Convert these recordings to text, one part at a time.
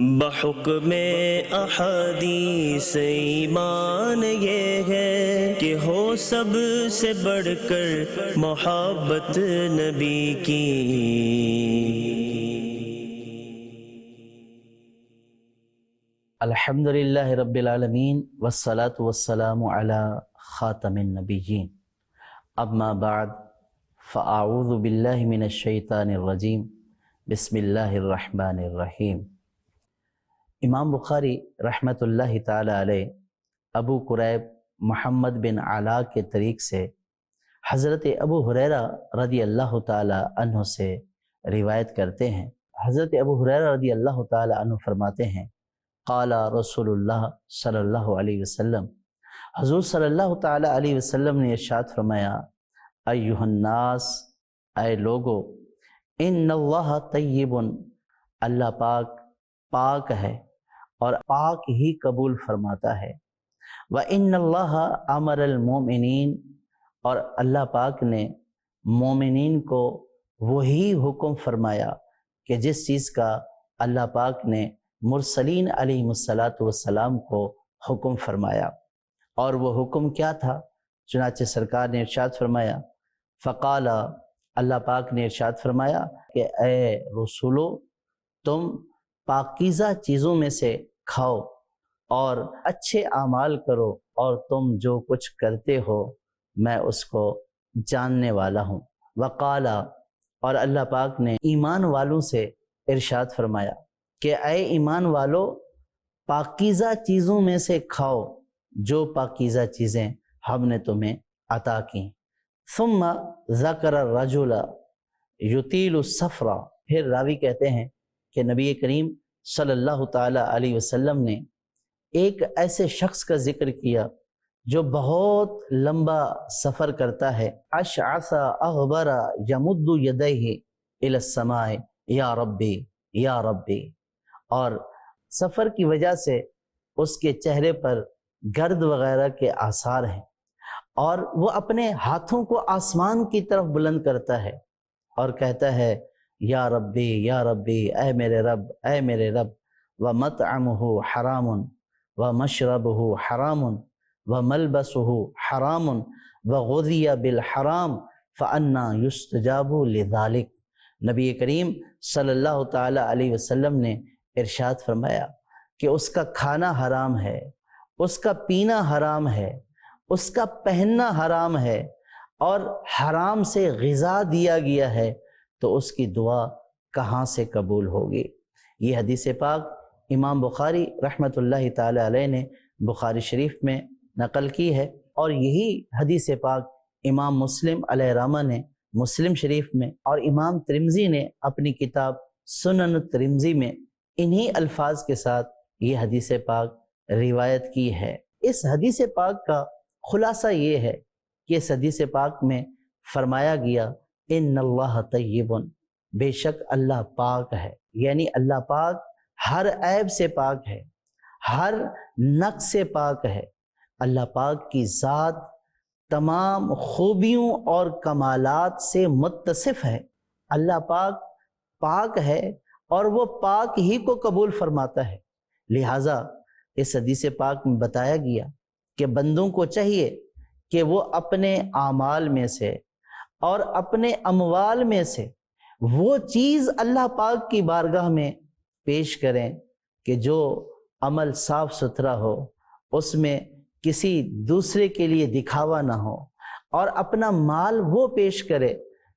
بحکم احادیث ایمان یہ ہے کہ ہو سب سے بڑھ کر محبت نبی کی۔ الحمدللہ رب العالمین والصلاة والسلام علی خاتم النبیین، اما بعد فاعوذ باللہ من الشیطان الرجیم، بسم اللہ الرحمن الرحیم۔ امام بخاری رحمۃ اللہ تعالی علیہ ابو قریب محمد بن علاء کے طریق سے حضرت ابو ہریرہ رضی اللہ تعالی عنہ سے روایت کرتے ہیں۔ حضرت ابو ہریرہ رضی اللہ تعالی عنہ فرماتے ہیں، قال رسول اللہ صلی اللہ علیہ وسلم، حضور صلی اللہ تعالی علیہ وسلم نے ارشاد فرمایا، ایھا الناس، اے لوگو، ان اللہ طیب، اللہ پاک ہے اور پاک ہی قبول فرماتا ہے۔ وَإِنَّ اللَّهَ أَمَرَ الْمُؤْمِنِينَ، اور اللہ پاک نے مومنین کو وہی حکم فرمایا کہ جس چیز کا اللہ پاک نے مرسلین علیہ السلام کو حکم فرمایا۔ اور وہ حکم کیا تھا؟ چنانچہ سرکار نے ارشاد فرمایا، فقال، اللہ پاک نے ارشاد فرمایا کہ اے رسولو، تم پاکیزہ چیزوں میں سے کھاؤ اور اچھے اعمال کرو، اور تم جو کچھ کرتے ہو میں اس کو جاننے والا ہوں۔ وقال، اور اللہ پاک نے ایمان والوں سے ارشاد فرمایا کہ اے ایمان والو، پاکیزہ چیزوں میں سے کھاؤ جو پاکیزہ چیزیں ہم نے تمہیں عطا کی۔ ثم ذکر الرجل یطیل السفر، پھر راوی کہتے ہیں کہ نبی کریم صلی اللہ تعالی علیہ وسلم نے ایک ایسے شخص کا ذکر کیا جو بہت لمبا سفر کرتا ہے، اشعث اغبر یمد یدیہ الی السماء یا ربی یا ربی، اور سفر کی وجہ سے اس کے چہرے پر گرد وغیرہ کے آثار ہیں، اور وہ اپنے ہاتھوں کو آسمان کی طرف بلند کرتا ہے اور کہتا ہے، یا ربی یا ربی، اے میرے رب اے میرے رب، ومطعمہ حرام ومشربہ حرام وملبسہ حرام وغذی بالحرام فانا یستجاب لذلک۔ نبی کریم صلی اللہ تعالی علیہ وسلم نے ارشاد فرمایا کہ اس کا کھانا حرام ہے، اس کا پینا حرام ہے، اس کا پہننا حرام ہے، اور حرام سے غذا دیا گیا ہے، تو اس کی دعا کہاں سے قبول ہوگی؟ یہ حدیث پاک امام بخاری رحمۃ اللہ تعالی علیہ نے بخاری شریف میں نقل کی ہے، اور یہی حدیث پاک امام مسلم علیہ رحمہ نے مسلم شریف میں، اور امام ترمذی نے اپنی کتاب سنن ترمذی میں انہی الفاظ کے ساتھ یہ حدیث پاک روایت کی ہے۔ اس حدیث پاک کا خلاصہ یہ ہے کہ اس حدیث پاک میں فرمایا گیا، ان اللہ طیب، بے شک اللہ پاک ہے، یعنی اللہ پاک ہر عیب سے پاک ہے، ہر نقص سے پاک ہے۔ اللہ پاک کی ذات تمام خوبیوں اور کمالات سے متصف ہے۔ اللہ پاک پاک ہے اور وہ پاک ہی کو قبول فرماتا ہے، لہٰذا اس حدیث پاک میں بتایا گیا کہ بندوں کو چاہیے کہ وہ اپنے اعمال میں سے اور اپنے اموال میں سے وہ چیز اللہ پاک کی بارگاہ میں پیش کریں کہ جو عمل صاف ستھرا ہو، اس میں کسی دوسرے کے لیے دکھاوا نہ ہو، اور اپنا مال وہ پیش کرے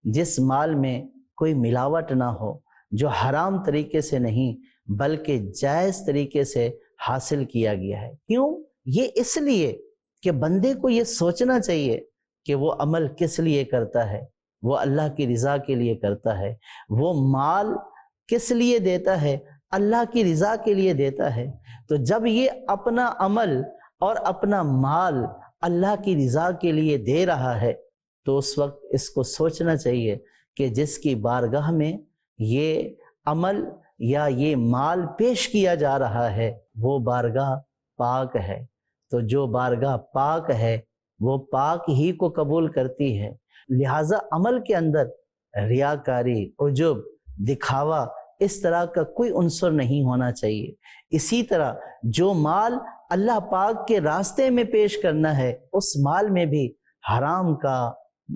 جس مال میں کوئی ملاوٹ نہ ہو، جو حرام طریقے سے نہیں بلکہ جائز طریقے سے حاصل کیا گیا ہے۔ کیوں؟ یہ اس لیے کہ بندے کو یہ سوچنا چاہیے کہ وہ عمل کس لیے کرتا ہے، وہ اللہ کی رضا کے لیے کرتا ہے، وہ مال کس لیے دیتا ہے، اللہ کی رضا کے لیے دیتا ہے۔ تو جب یہ اپنا عمل اور اپنا مال اللہ کی رضا کے لیے دے رہا ہے، تو اس وقت اس کو سوچنا چاہیے کہ جس کی بارگاہ میں یہ عمل یا یہ مال پیش کیا جا رہا ہے وہ بارگاہ پاک ہے، تو جو بارگاہ پاک ہے وہ پاک ہی کو قبول کرتی ہے، لہٰذا عمل کے اندر ریاکاری، عجب، دکھاوا، اس طرح کا کوئی عنصر نہیں ہونا چاہیے۔ اسی طرح جو مال اللہ پاک کے راستے میں پیش کرنا ہے اس مال میں بھی حرام کا،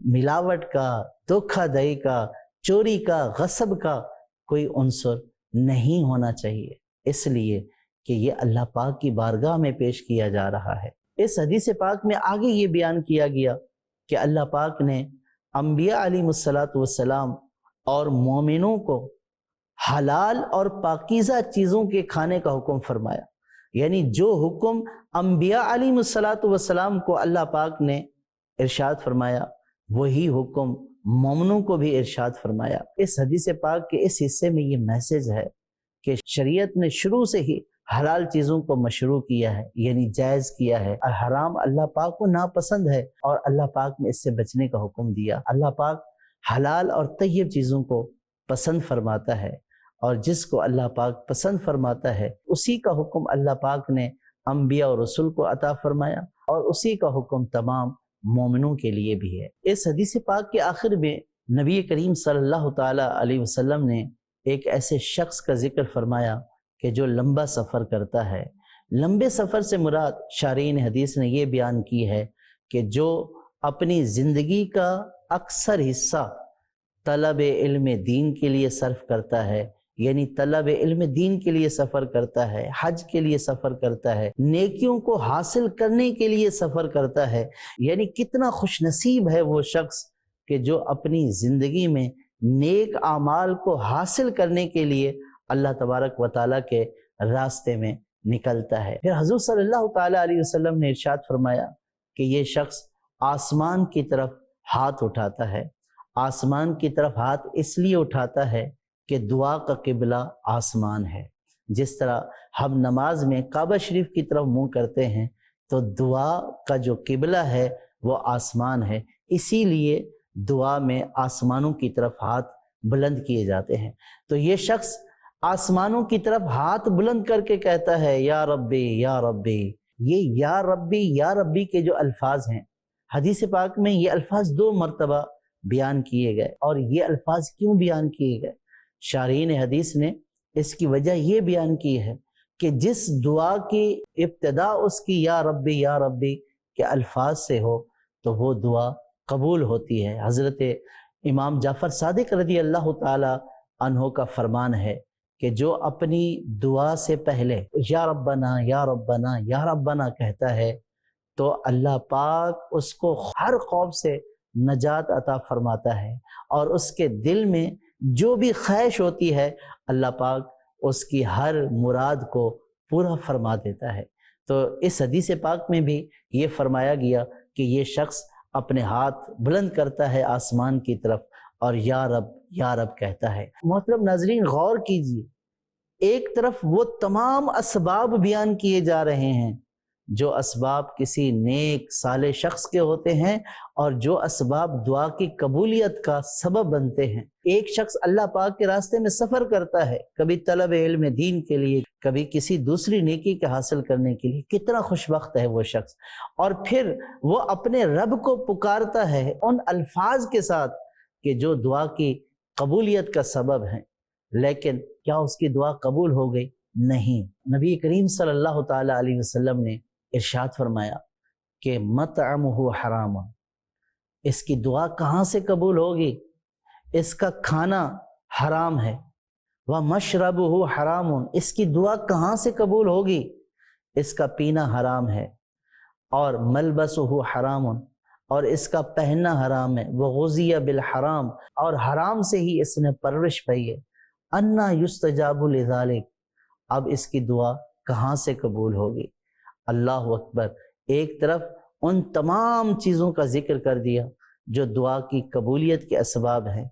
ملاوٹ کا، دھوکہ دہی کا، چوری کا، غصب کا کوئی عنصر نہیں ہونا چاہیے، اس لیے کہ یہ اللہ پاک کی بارگاہ میں پیش کیا جا رہا ہے۔ اس حدیث پاک میں آگے یہ بیان کیا گیا کہ اللہ پاک نے انبیاء علیہ السلام اور مومنوں کو حلال اور پاکیزہ چیزوں کے کھانے کا حکم فرمایا، یعنی جو حکم انبیاء علیہ السلام کو اللہ پاک نے ارشاد فرمایا وہی حکم مومنوں کو بھی ارشاد فرمایا۔ اس حدیث پاک کے اس حصے میں یہ میسج ہے کہ شریعت نے شروع سے ہی حلال چیزوں کو مشروع کیا ہے، یعنی جائز کیا ہے، اور حرام اللہ پاک کو ناپسند ہے اور اللہ پاک نے اس سے بچنے کا حکم دیا۔ اللہ پاک حلال اور طیب چیزوں کو پسند فرماتا ہے، اور جس کو اللہ پاک پسند فرماتا ہے اسی کا حکم اللہ پاک نے انبیاء اور رسول کو عطا فرمایا، اور اسی کا حکم تمام مومنوں کے لیے بھی ہے۔ اس حدیث پاک کے آخر میں نبی کریم صلی اللہ تعالی علیہ وسلم نے ایک ایسے شخص کا ذکر فرمایا کہ جو لمبا سفر کرتا ہے۔ لمبے سفر سے مراد شارحین حدیث نے یہ بیان کی ہے کہ جو اپنی زندگی کا اکثر حصہ طلب علم دین کے لیے صرف کرتا ہے، یعنی طلب علم دین کے لیے سفر کرتا ہے، حج کے لیے سفر کرتا ہے، نیکیوں کو حاصل کرنے کے لیے سفر کرتا ہے، یعنی کتنا خوش نصیب ہے وہ شخص کہ جو اپنی زندگی میں نیک اعمال کو حاصل کرنے کے لیے اللہ تبارک و تعالیٰ کے راستے میں نکلتا ہے۔ پھر حضور صلی اللہ تعالیٰ علیہ وسلم نے ارشاد فرمایا کہ یہ شخص آسمان کی طرف ہاتھ اٹھاتا ہے۔ آسمان کی طرف ہاتھ اس لیے اٹھاتا ہے کہ دعا کا قبلہ آسمان ہے۔ جس طرح ہم نماز میں کعبہ شریف کی طرف منہ کرتے ہیں تو دعا کا جو قبلہ ہے وہ آسمان ہے، اسی لیے دعا میں آسمانوں کی طرف ہاتھ بلند کیے جاتے ہیں۔ تو یہ شخص آسمانوں کی طرف ہاتھ بلند کر کے کہتا ہے یا ربی یا ربی۔ یہ یا ربی کے جو الفاظ ہیں حدیث پاک میں یہ الفاظ 2 مرتبہ بیان کیے گئے، اور یہ الفاظ کیوں بیان کیے گئے؟ شارحین حدیث نے اس کی وجہ یہ بیان کی ہے کہ جس دعا کی ابتدا اس کی یا ربی کے الفاظ سے ہو تو وہ دعا قبول ہوتی ہے۔ حضرت امام جعفر صادق رضی اللہ تعالی عنہ کا فرمان ہے کہ جو اپنی دعا سے پہلے یا ربنا یا ربنا یا ربنا کہتا ہے تو اللہ پاک اس کو ہر خوف سے نجات عطا فرماتا ہے، اور اس کے دل میں جو بھی خواہش ہوتی ہے اللہ پاک اس کی ہر مراد کو پورا فرما دیتا ہے۔ تو اس حدیث پاک میں بھی یہ فرمایا گیا کہ یہ شخص اپنے ہاتھ بلند کرتا ہے آسمان کی طرف اور یا رب کہتا ہے۔ محترم ناظرین غور کیجیے، ایک طرف وہ تمام اسباب بیان کیے جا رہے ہیں جو اسباب کسی نیک صالح شخص کے ہوتے ہیں اور جو اسباب دعا کی قبولیت کا سبب بنتے ہیں۔ ایک شخص اللہ پاک کے راستے میں سفر کرتا ہے، کبھی طلب علم دین کے لیے، کبھی کسی دوسری نیکی کے حاصل کرنے کے لیے، کتنا خوش بخت ہے وہ شخص، اور پھر وہ اپنے رب کو پکارتا ہے ان الفاظ کے ساتھ کہ جو دعا کی قبولیت کا سبب ہیں، لیکن کیا اس کی دعا قبول ہو گئی؟ نہیں۔ نبی کریم صلی اللہ تعالی علیہ وسلم نے ارشاد فرمایا کہ مطعمہ حرام، اس کی دعا کہاں سے قبول ہوگی؟ اس کا کھانا حرام ہے۔ ومشربہ حرام، اس کی دعا کہاں سے قبول ہوگی؟ اس کا پینا حرام ہے۔ اور ملبسہ حرام، اور اس کا پہننا حرام ہے۔ وغذی بالحرام، اور حرام سے ہی اس نے پرورش پائی ہے۔ انا یستجاب لذالک، اب اس کی دعا کہاں سے قبول ہوگی؟ اللہ اکبر۔ ایک طرف ان تمام چیزوں کا ذکر کر دیا جو دعا کی قبولیت کے اسباب ہیں،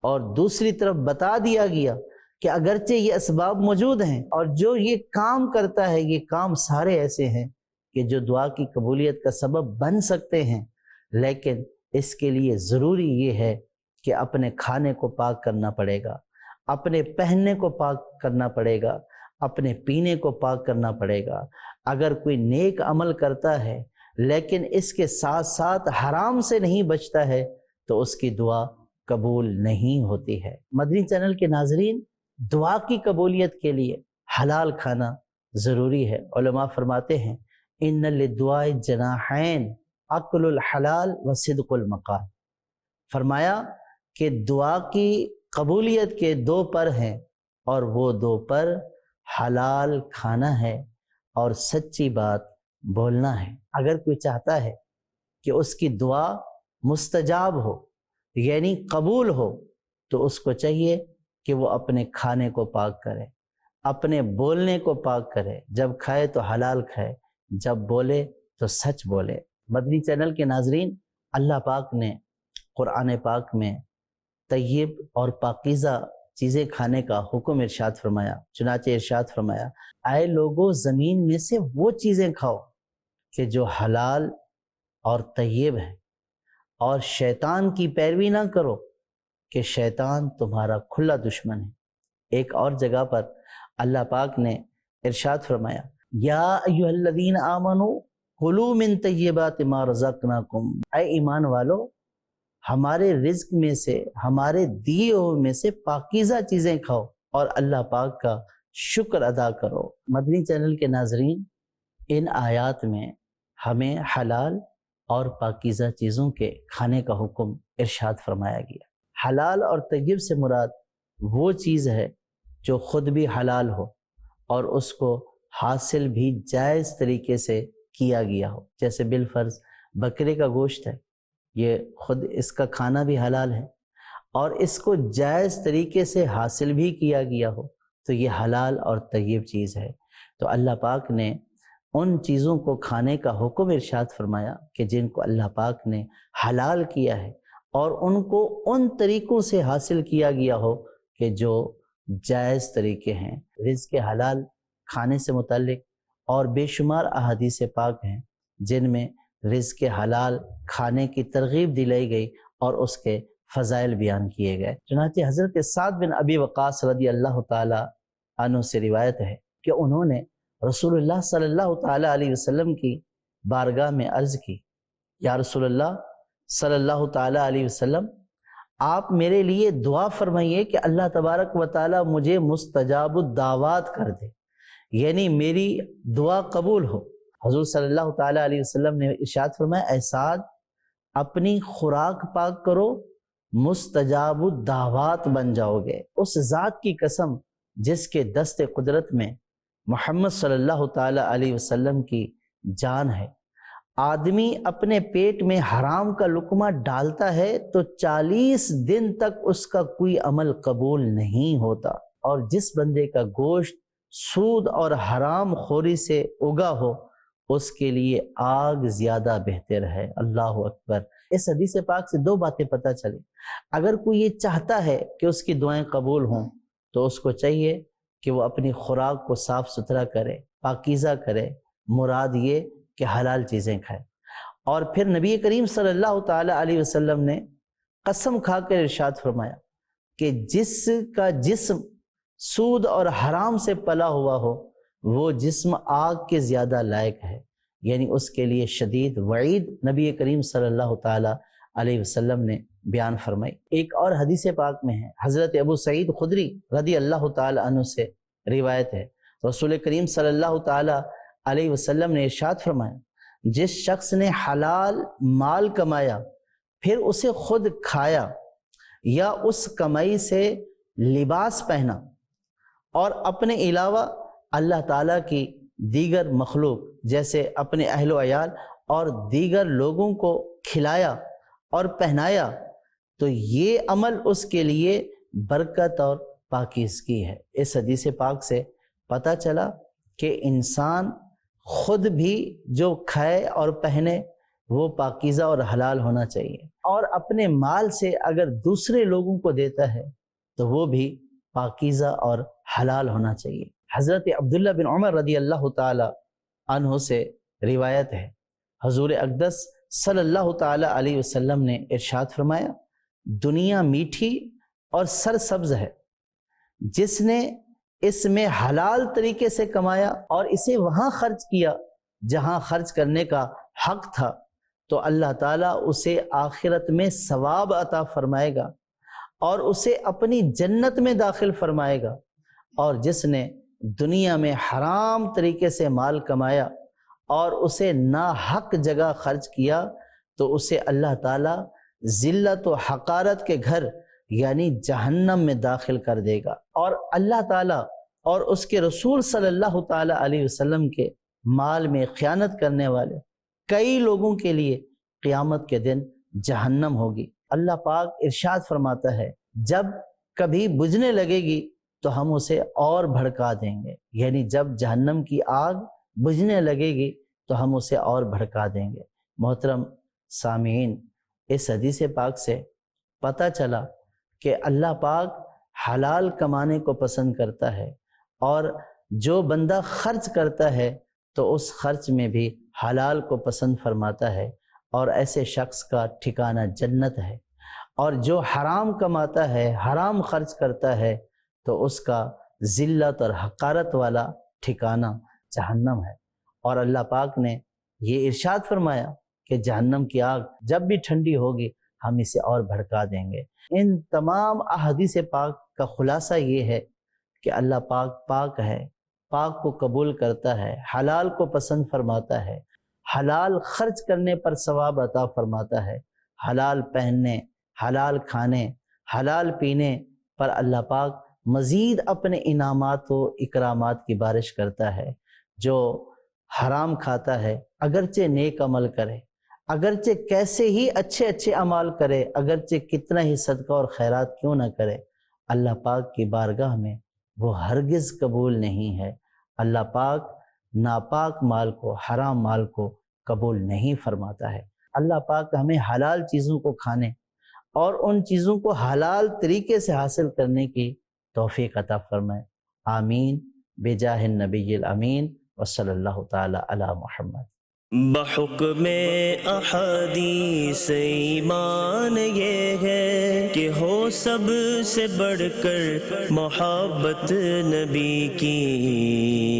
اور دوسری طرف بتا دیا گیا کہ اگرچہ یہ اسباب موجود ہیں اور جو یہ کام کرتا ہے یہ کام سارے ایسے ہیں کہ جو دعا کی قبولیت کا سبب بن سکتے ہیں، لیکن اس کے لیے ضروری یہ ہے کہ اپنے کھانے کو پاک کرنا پڑے گا، اپنے پہننے کو پاک کرنا پڑے گا، اپنے پینے کو پاک کرنا پڑے گا۔ اگر کوئی نیک عمل کرتا ہے لیکن اس کے ساتھ ساتھ حرام سے نہیں بچتا ہے تو اس کی دعا قبول نہیں ہوتی ہے۔ مدنی چینل کے ناظرین، دعا کی قبولیت کے لیے حلال کھانا ضروری ہے۔ علماء فرماتے ہیں ان للدعاء جناحین اکل الحلال و صدق المقال، فرمایا کہ دعا کی قبولیت کے دو پر ہیں، اور وہ دو پر حلال کھانا ہے اور سچی بات بولنا ہے۔ اگر کوئی چاہتا ہے کہ اس کی دعا مستجاب ہو یعنی قبول ہو، تو اس کو چاہیے کہ وہ اپنے کھانے کو پاک کرے، اپنے بولنے کو پاک کرے، جب کھائے تو حلال کھائے، جب بولے تو سچ بولے۔ مدنی چینل کے ناظرین، اللہ پاک نے قرآن پاک میں طیب اور پاکیزہ چیزیں کھانے کا حکم ارشاد فرمایا، چنانچہ ارشاد فرمایا اے لوگو زمین میں سے وہ چیزیں کھاؤ کہ جو حلال اور طیب ہیں، اور شیطان کی پیروی نہ کرو کہ شیطان تمہارا کھلا دشمن ہے۔ ایک اور جگہ پر اللہ پاک نے ارشاد فرمایا یا ایھا الذین آمنوا کلوا من طیبات ما رزقناکم، اے ایمان والو ہمارے رزق میں سے، ہمارے دیے ہوئے میں سے پاکیزہ چیزیں کھاؤ اور اللہ پاک کا شکر ادا کرو۔ مدنی چینل کے ناظرین، ان آیات میں ہمیں حلال اور پاکیزہ چیزوں کے کھانے کا حکم ارشاد فرمایا گیا۔ حلال اور طیب سے مراد وہ چیز ہے جو خود بھی حلال ہو اور اس کو حاصل بھی جائز طریقے سے کیا گیا ہو، جیسے بالفرض بکرے کا گوشت ہے، یہ خود اس کا کھانا بھی حلال ہے، اور اس کو جائز طریقے سے حاصل بھی کیا گیا ہو تو یہ حلال اور طیب چیز ہے۔ تو اللہ پاک نے ان چیزوں کو کھانے کا حکم ارشاد فرمایا کہ جن کو اللہ پاک نے حلال کیا ہے، اور ان کو ان طریقوں سے حاصل کیا گیا ہو کہ جو جائز طریقے ہیں۔ رزق حلال کھانے سے متعلق اور بے شمار احادیث پاک ہیں جن میں رزق حلال کھانے کی ترغیب دلائی گئی اور اس کے فضائل بیان کیے گئے۔ چنانچہ حضرت سعد بن ابی وقاص رضی اللہ تعالی عنہ سے روایت ہے کہ انہوں نے رسول اللہ صلی اللہ تعالی علیہ وسلم کی بارگاہ میں عرض کی یا رسول اللہ صلی اللہ تعالی علیہ وسلم، آپ میرے لیے دعا فرمائیے کہ اللہ تبارک و تعالی مجھے مستجاب الدعوات کر دے، یعنی میری دعا قبول ہو۔ حضور صلی اللہ تعالی علیہ وسلم نے ارشاد فرمایا اے سعد اپنی خوراک پاک کرو، مستجاب الدعوات بن جاؤ گے۔ اس ذات کی قسم جس کے دست قدرت میں محمد صلی اللہ تعالی علیہ وسلم کی جان ہے، آدمی اپنے پیٹ میں حرام کا لقمہ ڈالتا ہے تو 40 دن تک اس کا کوئی عمل قبول نہیں ہوتا، اور جس بندے کا گوشت سود اور حرام خوری سے اگا ہو اس کے لیے آگ زیادہ بہتر ہے۔ اللہ اکبر۔ اس حدیث پاک سے دو باتیں پتہ چلیں۔ اگر کوئی یہ چاہتا ہے کہ اس کی دعائیں قبول ہوں تو اس کو چاہیے کہ وہ اپنی خوراک کو صاف ستھرا کرے، پاکیزہ کرے، مراد یہ کہ حلال چیزیں کھائے۔ اور پھر نبی کریم صلی اللہ تعالی علیہ وسلم نے قسم کھا کر ارشاد فرمایا کہ جس کا جسم سود اور حرام سے پلا ہوا ہو وہ جسم آگ کے زیادہ لائق ہے، یعنی اس کے لیے شدید وعید نبی کریم صلی اللہ تعالی علیہ وسلم نے بیان فرمائی۔ ایک اور حدیث پاک میں ہے، حضرت ابو سعید خدری رضی اللہ تعالی عنہ سے روایت ہے، رسول کریم صلی اللہ تعالی علیہ وسلم نے ارشاد فرمایا جس شخص نے حلال مال کمایا پھر اسے خود کھایا یا اس کمائی سے لباس پہنا اور اپنے علاوہ اللہ تعالیٰ کی دیگر مخلوق جیسے اپنے اہل و عیال اور دیگر لوگوں کو کھلایا اور پہنایا تو یہ عمل اس کے لیے برکت اور پاکیزگی ہے۔ اس حدیث پاک سے پتہ چلا کہ انسان خود بھی جو کھائے اور پہنے وہ پاکیزہ اور حلال ہونا چاہیے، اور اپنے مال سے اگر دوسرے لوگوں کو دیتا ہے تو وہ بھی پاکیزہ اور حلال ہونا چاہیے۔ حضرت عبداللہ بن عمر رضی اللہ تعالی عنہ سے روایت ہے، حضور اقدس صلی اللہ تعالی علیہ وسلم نے ارشاد فرمایا دنیا میٹھی اور سرسبز ہے، جس نے اس میں حلال طریقے سے کمایا اور اسے وہاں خرچ کیا جہاں خرچ کرنے کا حق تھا تو اللہ تعالیٰ اسے آخرت میں ثواب عطا فرمائے گا اور اسے اپنی جنت میں داخل فرمائے گا، اور جس نے دنیا میں حرام طریقے سے مال کمایا اور اسے ناحق جگہ خرچ کیا تو اسے اللہ تعالیٰ ذلت و حقارت کے گھر یعنی جہنم میں داخل کر دے گا۔ اور اللہ تعالیٰ اور اس کے رسول صلی اللہ تعالیٰ علیہ وسلم کے مال میں خیانت کرنے والے کئی لوگوں کے لیے قیامت کے دن جہنم ہوگی۔ اللہ پاک ارشاد فرماتا ہے جب کبھی بجھنے لگے گی تو ہم اسے اور بھڑکا دیں گے، یعنی جب جہنم کی آگ بجھنے لگے گی تو ہم اسے اور بھڑکا دیں گے۔ محترم سامعین، اس حدیث پاک سے پتہ چلا کہ اللہ پاک حلال کمانے کو پسند کرتا ہے، اور جو بندہ خرچ کرتا ہے تو اس خرچ میں بھی حلال کو پسند فرماتا ہے، اور ایسے شخص کا ٹھکانہ جنت ہے۔ اور جو حرام کماتا ہے، حرام خرچ کرتا ہے، تو اس کا ذلت اور حقارت والا ٹھکانہ جہنم ہے۔ اور اللہ پاک نے یہ ارشاد فرمایا کہ جہنم کی آگ جب بھی ٹھنڈی ہوگی ہم اسے اور بھڑکا دیں گے۔ ان تمام احادیث پاک کا خلاصہ یہ ہے کہ اللہ پاک پاک ہے، پاک کو قبول کرتا ہے، حلال کو پسند فرماتا ہے، حلال خرچ کرنے پر ثواب عطا فرماتا ہے، حلال پہننے، حلال کھانے، حلال پینے پر اللہ پاک مزید اپنے انعامات و اکرامات کی بارش کرتا ہے۔ جو حرام کھاتا ہے اگرچہ نیک عمل کرے، اگرچہ کیسے ہی اچھے اعمال کرے، اگرچہ کتنا ہی صدقہ اور خیرات کیوں نہ کرے، اللہ پاک کی بارگاہ میں وہ ہرگز قبول نہیں ہے۔ اللہ پاک ناپاک مال کو، حرام مال کو قبول نہیں فرماتا ہے۔ اللہ پاک ہمیں حلال چیزوں کو کھانے اور ان چیزوں کو حلال طریقے سے حاصل کرنے کی توفیق عطا فرمائے۔ آمین بجاہ النبی الامین وصلی اللہ تعالی علی محمد۔ بحکم احادیث ایمان یہ ہے کہ ہو سب سے بڑھ کر محبت نبی کی۔